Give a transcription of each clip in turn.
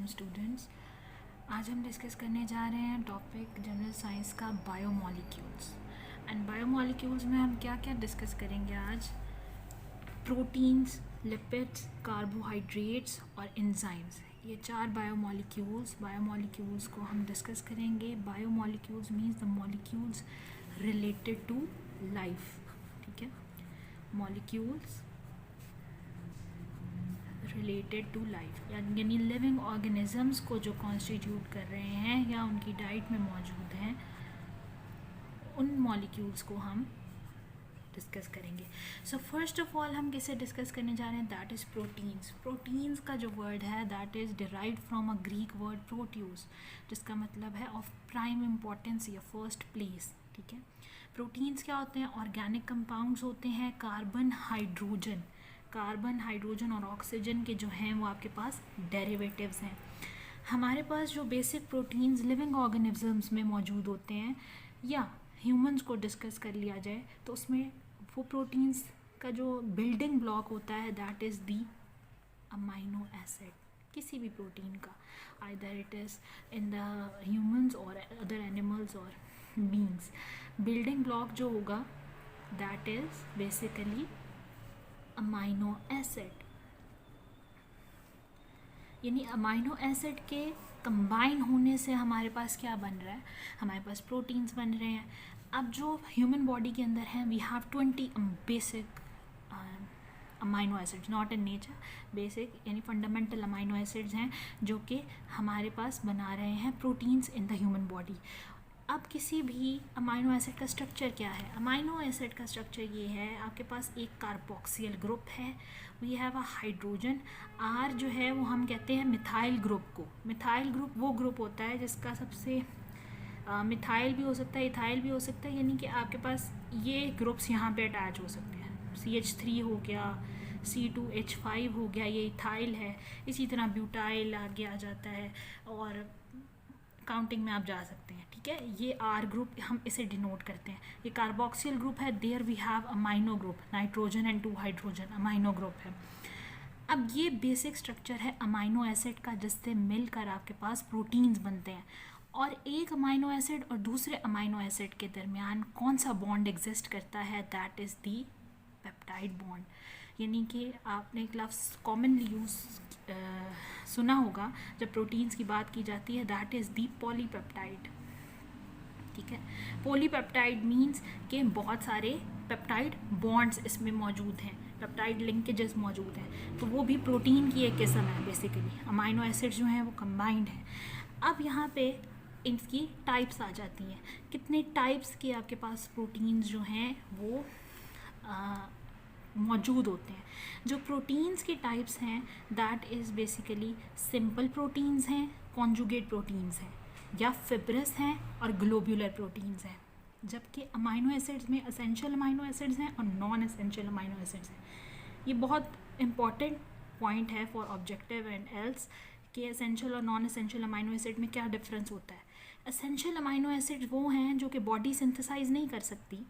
Welcome students. आज हम discuss करने जा रहे हैं टॉपिक जनरल साइंस का बायोमॉलिक्यूल्स। एंड बायोमॉलिक्यूल्स में हम क्या क्या डिस्कस करेंगे आज? प्रोटीन्स, लिपिड्स, कार्बोहाइड्रेट्स और एंजाइम्स, ये चार बायोमॉलिक्यूल्स को हम डिस्कस करेंगे। Biomolecules means the molecules related to life. ठीक है, मॉलिक्यूल्स रिलेटेड टू लाइफ, यानी लिविंग ऑर्गेनिजम्स को जो कॉन्स्टिट्यूट कर रहे हैं या उनकी डाइट में मौजूद हैं, उन मॉलिक्यूल्स को हम डिस्कस करेंगे। सो फर्स्ट ऑफ ऑल हम किसे डिस्कस करने जा रहे हैं? That is proteins. प्रोटीन्स का जो वर्ड है that is derived from a Greek word proteus, जिसका मतलब है ऑफ प्राइम इम्पोर्टेंस या फर्स्ट प्लेस। ठीक है, प्रोटीन्स क्या होते हैं? ऑर्गेनिक कंपाउंड्स होते हैं। कार्बन, हाइड्रोजन और ऑक्सीजन के जो हैं वो आपके पास डेरिवेटिव्स हैं। हमारे पास जो बेसिक प्रोटीन्स लिविंग ऑर्गेनिजम्स में मौजूद होते हैं या ह्यूमंस को डिस्कस कर लिया जाए तो उसमें वो प्रोटीन्स का जो बिल्डिंग ब्लॉक होता है that is the amino acid. किसी भी प्रोटीन का, either it is in the humans और अदर एनिमल्स और बींग्स, बिल्डिंग ब्लॉक जो होगा that is basically amino acid. यानी अमाइनो एसिड के कंबाइन होने से हमारे पास क्या बन रहा है? हमारे पास प्रोटीन्स बन रहे हैं। अब जो ह्यूमन बॉडी के अंदर है we have 20 basic amino acids, not in nature, basic यानी फंडामेंटल अमाइनो एसिड्स हैं जो कि हमारे पास बना रहे हैं proteins in the human body. अब किसी भी अमाइनो एसिड का स्ट्रक्चर क्या है? अमाइनो एसिड का स्ट्रक्चर ये है, आपके पास एक कार्बोक्सिल ग्रुप है, we have a hydrogen. R जो है वो हम कहते हैं मिथाइल ग्रुप को। मिथाइल ग्रुप वो ग्रुप होता है जिसका सबसे मिथाइल भी हो सकता है, इथाइल भी हो सकता है, यानी कि आपके पास ये ग्रुप्स यहाँ पे अटैच हो सकते हैं। CH3 हो गया, C2H5 हो गया, ये इथाइल है। इसी तरह ब्यूटाइल आगे आ जाता है और काउंटिंग में आप जा सकते हैं। ठीक है, ये आर ग्रुप हम इसे डिनोट करते हैं। ये कार्बोक्सिल ग्रुप है, there we have amino group, nitrogen and 2 hydrogen amino group है। अब ये बेसिक स्ट्रक्चर है अमाइनो एसिड का, जिससे मिलकर आपके पास प्रोटीन्स बनते हैं। और एक अमाइनो एसिड और दूसरे अमाइनो एसिड के दरमियान कौन सा बॉन्ड एग्जिस्ट करता है? That is the peptide bond. यानी कि आपने एक लफ्ज़ कॉमनली यूज़ सुना होगा जब प्रोटीन्स की बात की जाती है, दैट इज़ दी पॉलीपेप्टाइड। ठीक है, पॉलीपेप्टाइड मीन्स कि बहुत सारे पेप्टाइड बॉन्ड्स इसमें मौजूद हैं, पेप्टाइड लिंकेजेस मौजूद हैं, तो वो भी प्रोटीन की एक किस्म है। बेसिकली अमाइनो एसिड जो हैं वो कंबाइंड हैं। अब यहाँ पे इनकी टाइप्स आ जाती हैं। कितने टाइप्स के आपके पास प्रोटीन्स जो हैं वो मौजूद होते हैं? जो प्रोटीन्स के टाइप्स हैं that is basically simple proteins हैं, कॉन्जुगेट प्रोटीन्स हैं, या फिब्रस हैं और ग्लोब्यूलर प्रोटीन्स हैं। जबकि अमाइनो एसिड्स में एसेंशियल अमाइनो एसिड्स हैं और नॉन एसेंशियल अमाइनो एसिड्स हैं। ये बहुत इंपॉर्टेंट पॉइंट है फॉर ऑब्जेक्टिव एंड एल्स कि एसेंशियल और नॉन एसेंशियल अमाइनो एसिड में क्या डिफरेंस होता है। एसेंशियल अमाइनो एसिड्स वो हैं जो कि बॉडी सिंथेसाइज नहीं कर सकती,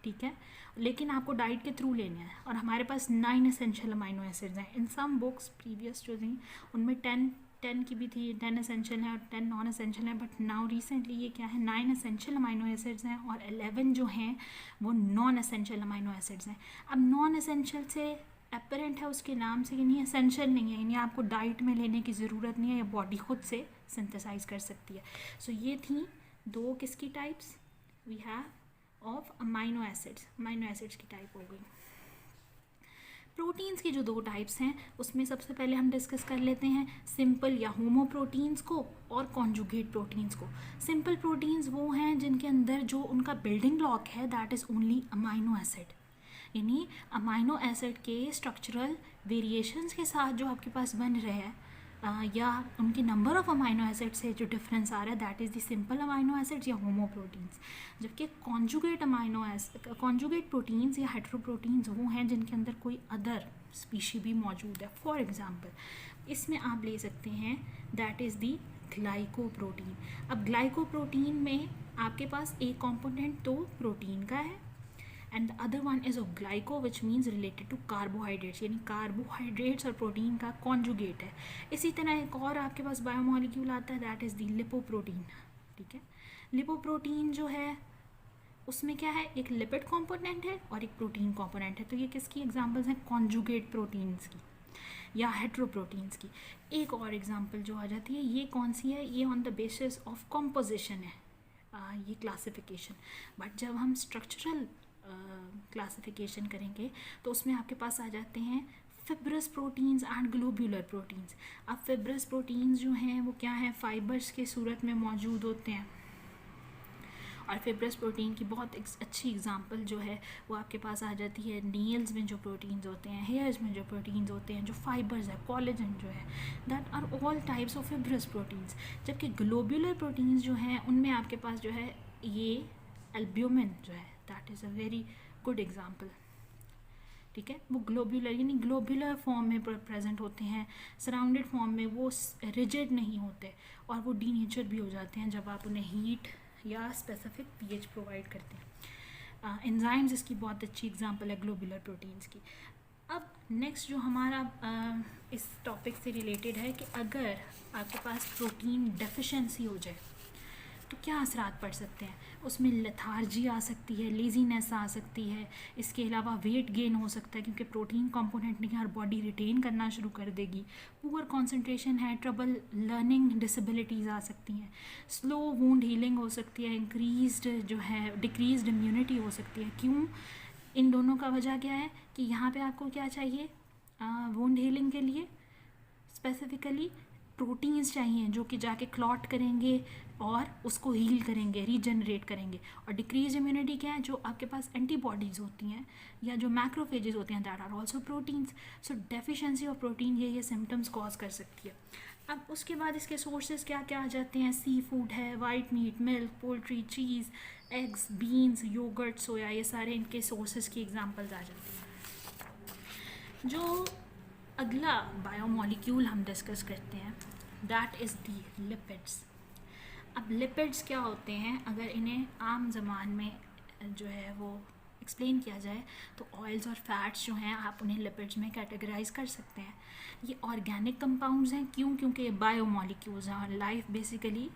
ठीक है, लेकिन आपको डाइट के थ्रू लेने हैं। और हमारे पास 9 एसेंशियल अमाइनो एसिड्स हैं। इन सम बुक्स प्रीवियस जो थी उनमें 10 की भी थी, 10 एसेंशियल हैं और 10 नॉन एसेंशियल हैं, बट नाउ रिसेंटली ये क्या है, 9 एसेंशियल अमाइनो एसिड्स हैं और 11 जो हैं वो नॉन एसेंशियल अमाइनो एसिड्स हैं। अब नॉन एसेंशियल से अपेरेंट है उसके नाम से, यानी एसेंशियल नहीं है, यानी आपको डाइट में लेने की ज़रूरत नहीं है, या बॉडी खुद से सिंथेसाइज कर सकती है। सो ये थी दो किसकी types we have of amino acids की टाइप हो गई। प्रोटीन्स की जो दो टाइप्स हैं उसमें सबसे पहले हम डिस्कस कर लेते हैं सिंपल या होमो प्रोटीन्स को और कॉन्जुगेट प्रोटीन्स को। सिंपल प्रोटीन्स वो हैं जिनके अंदर जो उनका बिल्डिंग ब्लॉक है that is only amino acid, यानी अमाइनो एसिड के स्ट्रक्चरल वेरिएशंस के साथ जो आपके पास बन रहे हैं या उनके नंबर ऑफ अमाइनो एसिड से जो डिफरेंस आ रहा है that is the simple amino acids या होमो प्रोटीन्स। जबकि कॉन्जुगेट प्रोटीन्स या हेट्रोप्रोटीन्स वो हैं जिनके अंदर कोई अदर स्पीशी भी मौजूद है। फॉर एग्जांपल इसमें आप ले सकते हैं दैट इज़ दी ग्लाइकोप्रोटीन। अब ग्लाइकोप्रोटीन में आपके पास एक कंपोनेंट तो प्रोटीन का है and the other one is glyco which means related to carbohydrates, यानी कार्बोहाइड्रेट्स और प्रोटीन का कॉन्जुगेट है। इसी तरह एक और आपके पास बायोमोलिक्यूल आता है, दैट इज़ द लिपोप्रोटीन। ठीक है, लिपोप्रोटीन जो है उसमें क्या है, एक लिपिड कंपोनेंट है और एक प्रोटीन कंपोनेंट है। तो ये किसकी एग्जांपल्स हैं, कॉन्जुगेट प्रोटीन्स की या हेट्रोप्रोटीन्स की। एक और एग्जांपल जो आ जाती है, ये कौन सी है, ये on the basis of composition है ये क्लासिफिकेशन। बट जब हम स्ट्रक्चरल क्लासिफिकेशन करेंगे तो उसमें आपके पास आ जाते हैं fibrous proteins and globular proteins. अब फिब्रस प्रोटीन्स जो हैं वो क्या हैं, फाइबर्स के सूरत में मौजूद होते हैं। और फिब्रस प्रोटीन की बहुत अच्छी एग्जांपल जो है वो आपके पास आ जाती है नेल्स में जो प्रोटीन्स होते हैं, हेयर्स में जो प्रोटीन्स होते हैं, जो फाइबर्स है, कोलेजन जो है, that are all types of fibrous proteins. जबकि ग्लोब्यूलर प्रोटीन्स जो हैं उनमें आपके पास जो है ये एल्ब्यूमिन जो है, that is a very good example. ठीक है, वो ग्लोब्यूलर यानी ग्लोब्यूलर फॉर्म में प्रेजेंट होते हैं, सराउंडेड फॉर्म में वो रिजिड नहीं होते और वो डीनेचर भी हो जाते हैं जब आप उन्हें हीट या स्पेसिफिक पीएच प्रोवाइड करते हैं। एंजाइम्स इसकी बहुत अच्छी एग्जांपल है ग्लोब्यूलर प्रोटीन्स की। अब नेक्स्ट जो हमारा इस टॉपिक से रिलेटेड है कि अगर आपके पास प्रोटीन डेफिशिएंसी हो जाए तो क्या असरात पड़ सकते हैं, उसमें लेथार्जी आ सकती है, लेजीनेस आ सकती है, इसके अलावा वेट गेन हो सकता है क्योंकि प्रोटीन कंपोनेंट नहीं हर बॉडी रिटेन करना शुरू कर देगी, पुअर कंसंट्रेशन है, ट्रबल लर्निंग डिसेबिलिटीज़ आ सकती हैं, स्लो वूंड हीलिंग हो सकती है, इंक्रीज्ड जो है डिक्रीज्ड इम्यूनिटी हो सकती है। क्यों, इन दोनों का वजह क्या है कि यहाँ पे आपको क्या चाहिए, वूंड हीलिंग के लिए स्पेसिफिकली प्रोटीन्स चाहिए जो कि जाके क्लॉट करेंगे और उसको हील करेंगे, रीजनरेट करेंगे। और डिक्रीज इम्यूनिटी क्या है, जो आपके पास एंटीबॉडीज़ होती हैं या जो मैक्रोफेजेस होते हैं, that are also proteins. So deficiency of protein ये सिम्टम्स कॉज कर सकती है। अब उसके बाद इसके सोर्सेज क्या क्या आ जाते हैं, सी फूड है, वाइट मीट, मिल्क, पोल्ट्री, चीज़, एग्स, बीन्स, योगर्ट, सोया, ये सारे इनके सोर्सेज की एग्जाम्पल्स आ जाती हैं। जो अगला बायोमोलिक्यूल हम डिस्कस करते हैं दैट इज़ दी लिपिड्स। अब लिपिड्स क्या होते हैं, अगर इन्हें आम ज़बान में जो है वो एक्सप्लेन किया जाए तो ऑयल्स और फैट्स जो हैं आप उन्हें लिपिड्स में कैटेगराइज कर सकते हैं। ये ऑर्गेनिक कंपाउंड्स हैं, क्यों, क्योंकि ये बायोमोलिक्यूल्स हैं और life basically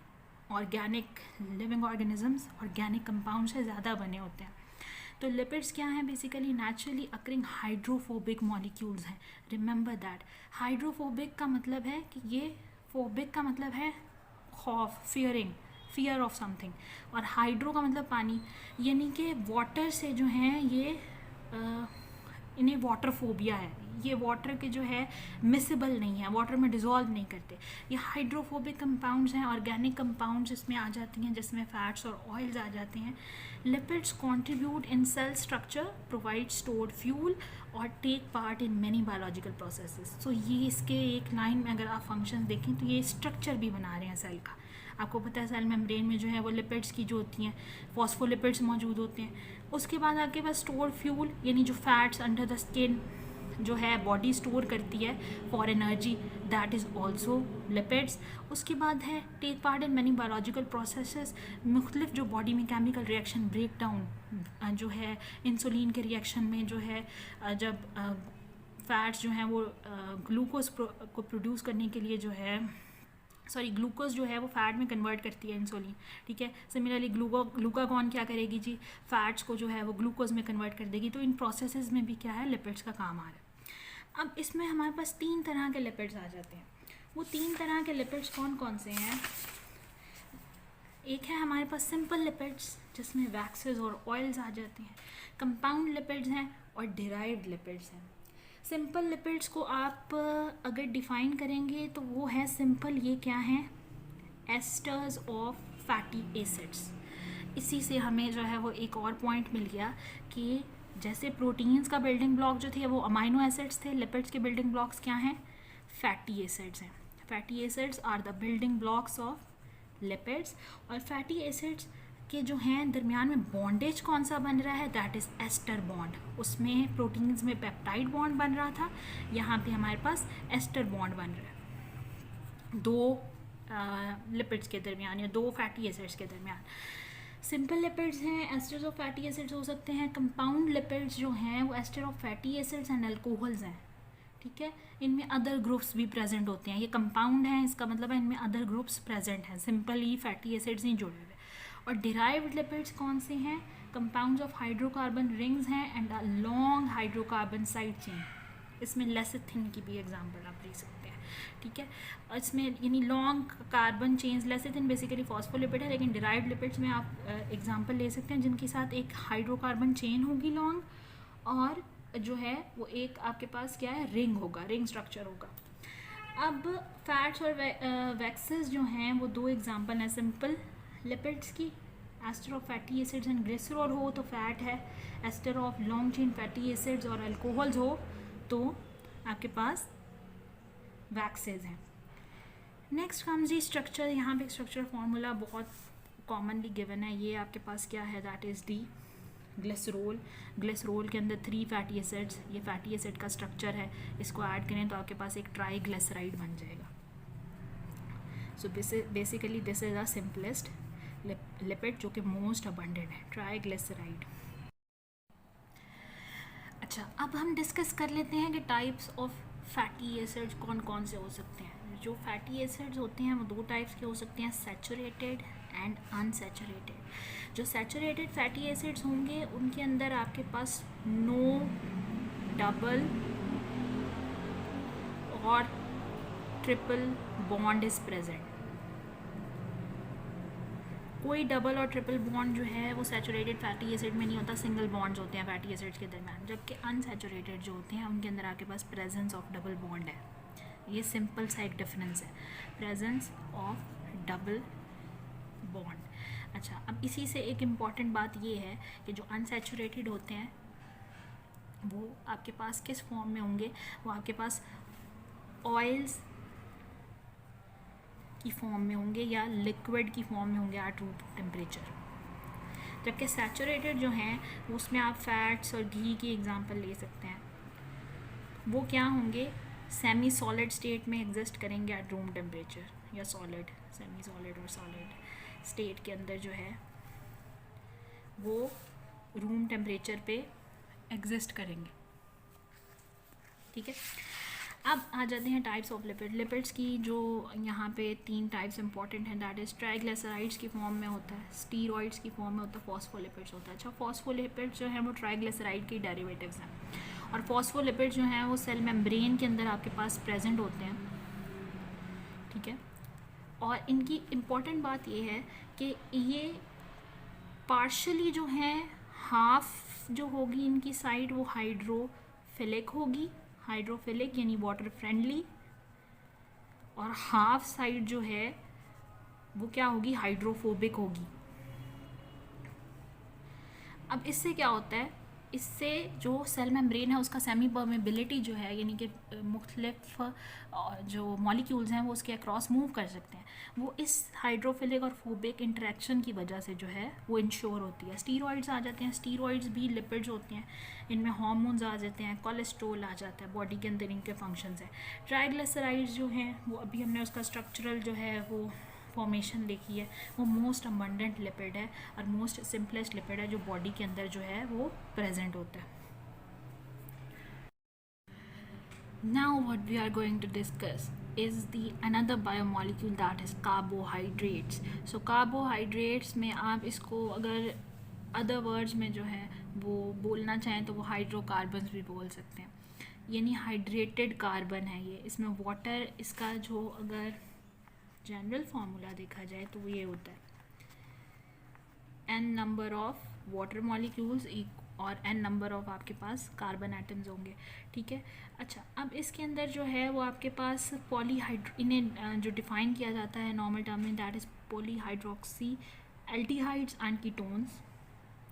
organic living organisms organic compound से ज़्यादा बने होते हैं। तो लिपिड्स क्या हैं, basically naturally occurring hydrophobic molecules हैं। रिमेंबर दैट हाइड्रोफोबिक का मतलब है कि ये, फोबिक का मतलब है खौफ, फियर ऑफ समथिंग, और हाइड्रो का मतलब पानी, यानी कि वाटर से जो हैं ये इन्हें वाटर फोबिया है, ये वाटर के जो है मिसेबल नहीं है, वाटर में डिज़ोल्व नहीं करते। ये हाइड्रोफोबिक कंपाउंड्स हैं, ऑर्गेनिक कंपाउंड्स इसमें आ जाती हैं जिसमें फैट्स और ऑयल्स आ जाते हैं। Lipids contribute in cell structure, provide stored fuel और take part in many biological processes. So ये इसके एक लाइन में अगर आप फंक्शन देखें तो ये स्ट्रक्चर भी बना रहे हैं सेल का। आपको पता है सेल मेम्ब्रेन में जो है वो लिपिड्स की जो होती हैं फॉस्फोलिपिड्स मौजूद होते हैं। उसके बाद आपके पास स्टोर फ्यूल यानी जो फैट्स अंडर द स्किन जो है बॉडी स्टोर करती है for energy, that is also lipids. उसके बाद है take part in many biological processes, मुख्तलिफ जो बॉडी में केमिकल रिएक्शन ब्रेक डाउन जो है इंसुलिन के रिएक्शन में जो है जब फैट्स जो हैं वो ग्लूकोज को प्रोड्यूस करने के लिए जो है ग्लूकोज जो है वो फैट में कन्वर्ट करती है इंसुलिन। ठीक है, सिमिलरली ग्लूकागॉन क्या करेगी जी, फैट्स को जो है वो ग्लूकोज में कन्वर्ट कर देगी। तो इन प्रोसेसेस में भी क्या है, लिपिड्स का काम आ रहा है। अब इसमें हमारे पास 3 तरह के लिपिड्स आ जाते हैं। वो 3 तरह के लिपिड्स कौन कौन से हैं, एक है हमारे पास सिंपल लिपिड्स जिसमें वैक्सेस और ऑयल्स आ जाते हैं, कंपाउंड लिपिड्स हैं और डिराइव्ड लिपिड्स हैं। सिंपल लिपिड्स को आप अगर डिफ़ाइन करेंगे तो वो है सिंपल, ये क्या हैं, एस्टर्स ऑफ फैटी एसिड्स। इसी से हमें जो है वो एक और पॉइंट मिल गया कि जैसे प्रोटीन्स का बिल्डिंग ब्लॉक जो थे वो अमाइनो एसिड्स थे, लिपिड्स के बिल्डिंग ब्लॉक्स क्या हैं, फैटी एसिड्स हैं। Fatty acids are the building blocks of lipids. और फैटी एसिड्स के जो हैं दरमियान में बॉन्डेज कौन सा बन रहा है, दैट इज़ एस्टर बॉन्ड। उसमें प्रोटीन्स में पेप्टाइड बॉन्ड बन रहा था, यहाँ पे हमारे पास एस्टर बॉन्ड बन रहा है 2 लिपिड्स के दरमियान या 2 फैटी एसिड्स के दरमियान। सिंपल लिपिड्स हैं, एस्टर्स ऑफ फैटी एसिड्स हो सकते हैं। कंपाउंड लिपिड्स जो हैं वो ester of fatty acids and alcohols हैं, ठीक है। इनमें अदर ग्रुप्स भी प्रेजेंट होते हैं, ये कंपाउंड हैं, इसका मतलब है इनमें अदर ग्रुप्स प्रेजेंट हैं, सिंपली फैटी एसिड्स नहीं जुड़े हुए। और डिराइव्ड लिपिड्स कौन से हैं? कंपाउंड्स ऑफ हाइड्रोकार्बन रिंग्स हैं and a long hydrocarbon side chain. इसमें लेसिथिन की भी एग्जांपल आप ले सकते हैं, ठीक है। और इसमें यानी long carbon chains, lecithin basically phospholipid है, लेकिन डिराइव्ड लिपिड्स में आप एग्जांपल ले सकते हैं जिनके साथ एक हाइड्रोकार्बन चेन होगी लॉन्ग, और जो है वो एक आपके पास क्या है, रिंग होगा, रिंग स्ट्रक्चर होगा। अब फैट्स और वैक्सेस जो हैं वो दो एग्जांपल हैं सिंपल लिपिड्स की। Ester of fatty acids and glycerol हो तो फैट है, ester of long chain fatty acids और अल्कोहल्स हो तो आपके पास वैक्सेस हैं। Next comes the structure. यहाँ पे स्ट्रक्चर फार्मूला बहुत कॉमनली गिवन है, ये आपके पास क्या है, that is the glycerol. Glycerol के अंदर 3 फैटी एसिड्स, ये फैटी एसिड का स्ट्रक्चर है, इसको ऐड करें तो आपके पास एक ट्राईग्लिसराइड बन जाएगा। So basically this is the simplest lipid जो कि मोस्ट अबंडेंट है, ट्राईग्लिसराइड। अच्छा, अब हम डिस्कस कर लेते हैं कि टाइप्स ऑफ फैटी एसिड्स कौन कौन से हो सकते हैं। जो फैटी एसिड्स होते हैं वो दो टाइप्स के हो सकते हैं, सैचुरेटेड एंड अनसैचुरेटेड। जो सैचुरेटेड फैटी एसिड्स होंगे उनके अंदर आपके पास नो डबल और ट्रिपल बॉन्ड इज प्रेजेंट। कोई डबल और ट्रिपल बॉन्ड जो है वो सैचुरेटेड फैटी एसिड में नहीं होता, सिंगल बॉन्ड्स होते हैं फैटी एसिड्स के दरमियान। जबकि अनसैचुरेटेड जो होते हैं उनके अंदर आपके पास प्रेजेंस ऑफ डबल बॉन्ड है। ये सिंपल सा एक डिफरेंस है, प्रेजेंस ऑफ डबल बॉन्ड। अच्छा, अब इसी से एक इम्पॉर्टेंट बात ये है कि जो अनसैचुरेटेड होते हैं वो आपके पास किस फॉर्म में होंगे, वो आपके पास ऑयल्स की फॉर्म में होंगे या लिक्विड की फॉर्म में होंगे एट रूम टेम्परेचर। जबकि सैचुरेटेड जो हैं उसमें आप फैट्स और घी की एग्जांपल ले सकते हैं, वो क्या होंगे, सेमी सॉलिड स्टेट में एग्जिस्ट करेंगे एट रूम टेम्परेचर, या सॉलिड, सेमी सॉलिड और सॉलिड स्टेट के अंदर जो है वो रूम टेम्परेचर पे एग्जिस्ट करेंगे, ठीक है। अब आ जाते हैं टाइप्स ऑफ लिपिड। लिपिड्स की जो यहाँ पे 3 टाइप्स इंपॉर्टेंट हैं, दैट इज़ ट्राइग्लिसराइड्स की फॉर्म में होता है, स्टीरॉइड्स की फॉर्म में होता है, फॉस्फोलिपिड्स होता है। अच्छा, फॉस्फोलिपिड्स जो है वो ट्राइग्लिसराइड के डेरिवेटिव्स हैं, और फॉस्फोलिपिड्स जो हैं वो सेल मेम्ब्रेन के अंदर आपके पास प्रेजेंट होते हैं, ठीक है। और इनकी इम्पॉर्टेंट बात ये है कि ये पार्शली जो हैं, हाफ जो होगी इनकी साइड वो हाइड्रोफिलिक होगी, हाइड्रोफिलिक यानी वाटर फ्रेंडली, और हाफ साइड जो है वो क्या होगी, हाइड्रोफोबिक होगी। अब इससे क्या होता है, इससे जो सेल मेम्ब्रेन है उसका सेमी परमेबिलिटी जो है, यानी कि मुख्तलिफ जो मॉलिक्यूल्स हैं वो उसके अक्रॉस मूव कर सकते हैं, वो इस हाइड्रोफिलिक और फोबिक इंटरेक्शन की वजह से जो है वो इंश्योर होती है। स्टीरॉइड्स आ जाते हैं, स्टीरॉइड्स भी लिपिड्स होते हैं, इनमें हार्मोन्स आ जाते हैं, कोलेस्ट्रॉल आ जाता है, बॉडी के अंदर इनके फंक्शंस हैं। ट्राइग्लिसराइड्स जो हैं वो अभी हमने उसका स्ट्रक्चरल जो है वो फॉर्मेशन देखी है, वो मोस्ट अबंडेंट लिपिड है और मोस्ट सिंपलेस्ट लिपिड है जो बॉडी के अंदर जो है वो प्रेजेंट होता है। Now what we are going to discuss is the another biomolecule that is carbohydrates. So carbohydrates में आप इसको अगर अदर वर्ड्स में जो है वो बोलना चाहें तो वो हाइड्रोकार्बन्स भी बोल सकते हैं, यानी हाइड्रेटेड कार्बन है ये। इसमें वाटर, इसका जो अगर जनरल फार्मूला देखा जाए तो ये होता है n number of water molecules और n नंबर ऑफ आपके पास कार्बन एटम्स होंगे, ठीक है। अच्छा, अब इसके अंदर जो है वो आपके पास इन्हें जो डिफ़ाइन किया जाता है नॉर्मल टर्म में, that is polyhydroxy aldehydes and ketones.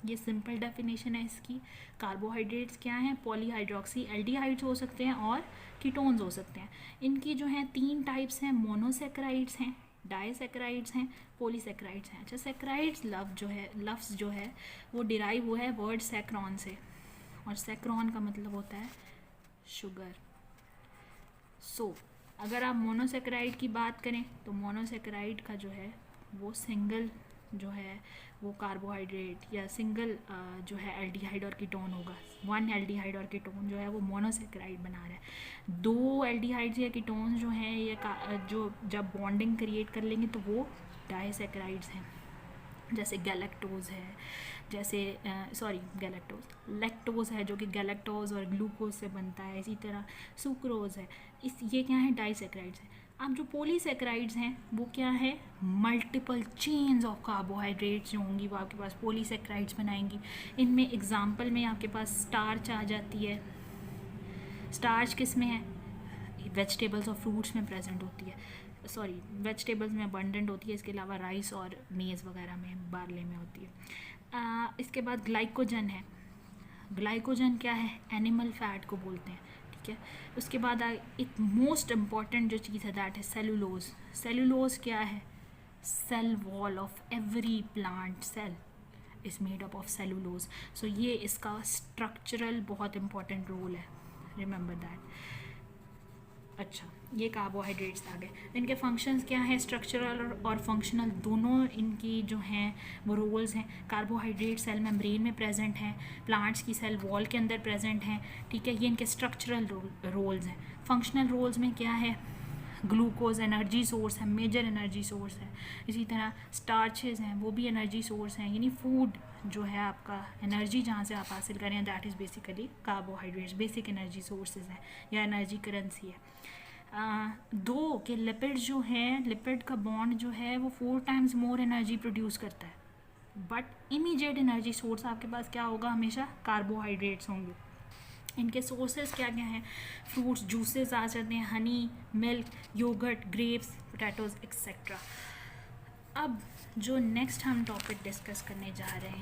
ये सिंपल डेफिनेशन है इसकी। कार्बोहाइड्रेट्स क्या हैं, पॉलीहाइड्रोक्सी एल्डिहाइड्स हो सकते हैं और कीटोन्स हो सकते हैं। इनकी जो हैं 3 टाइप्स हैं, मोनोसेक्राइड्स हैं, डाइसेक्राइड्स हैं, पॉलीसेक्राइड्स हैं। अच्छा, सेक्राइड्स लफ्ज़ जो है वो डिराइव हुआ है वर्ड सैक्रॉन से, और सैक्रॉन का मतलब होता है शुगर। सो अगर आप मोनोसेक्राइड की बात करें तो मोनोसेक्राइड का जो है वो सिंगल जो है वो कार्बोहाइड्रेट या सिंगल जो है एल्डिहाइड और कीटोन होगा। 1 एल्डिहाइड और कीटोन जो है वो मोनोसेक्राइड बना रहा है। 2 एल्डिहाइड्स या कीटोन्स जो हैं ये जो जब बॉन्डिंग क्रिएट कर लेंगे तो वो डाइसेक्राइड्स हैं, जैसे गैलेक्टोज है, जैसे लैक्टोज है जो कि गैलेक्टोज और ग्लूकोज से बनता है। इसी तरह सुक्रोज है, ये क्या है, डाइसेक्राइड्स है। अब जो पॉलीसेक्राइड्स हैं वो क्या है, मल्टीपल चेन्स ऑफ कार्बोहाइड्रेट्स जो होंगी वो आपके पास पॉलीसेक्राइड्स बनाएंगी। इनमें एग्जांपल में आपके पास स्टार्च आ जाती है। स्टार्च किस में है, वेजिटेबल्स और फ्रूट्स में प्रेजेंट होती है, वेजिटेबल्स में अबंडेंट होती है। इसके अलावा राइस और मेज़ वगैरह में, बार्ले में होती है। इसके बाद ग्लाइकोजन है। ग्लाइकोजन क्या है, एनिमल फैट को बोलते हैं, ठीक है। उसके बाद एक मोस्ट इम्पॉर्टेंट जो चीज़ है दैट है सेलुलोज। सेलुलोज क्या है, cell wall of every plant cell is made up of cellulose. So ये इसका स्ट्रक्चरल बहुत इंपॉर्टेंट रोल है, रिमेंबर दैट। अच्छा, ये कार्बोहाइड्रेट्स आ गए। इनके फंक्शंस क्या है, स्ट्रक्चरल और फंक्शनल दोनों इनकी जो हैं वो रोल्स हैं। कार्बोहाइड्रेट सेल मेम्ब्रेन में प्रेजेंट हैं, प्लांट्स की सेल वॉल के अंदर प्रेजेंट हैं, ठीक है। ये इनके स्ट्रक्चरल रोल्स हैं। फंक्शनल रोल्स में क्या है, ग्लूकोज एनर्जी सोर्स है, मेजर एनर्जी सोर्स है। इसी तरह स्टार्चेज हैं, वो भी एनर्जी सोर्स हैं, यानी फूड जो है आपका एनर्जी जहाँ से आप हासिल करें that is basically carbohydrates, basic energy sources हैं या एनर्जी करेंसी है। दो के लिपिड जो हैं, लिपिड का बॉन्ड जो है वो 4 टाइम्स मोर एनर्जी प्रोड्यूस करता है, बट इमीडिएट एनर्जी सोर्स आपके पास क्या होगा, हमेशा कार्बोहाइड्रेट्स होंगे। इनके सोर्सेज क्या क्या हैं, फ्रूट्स, जूसेस आ जाते हैं, honey, milk, yogurt, grapes, potatoes etcetera. अब जो नेक्स्ट हम टॉपिक डिस्कस करने जा रहे हैं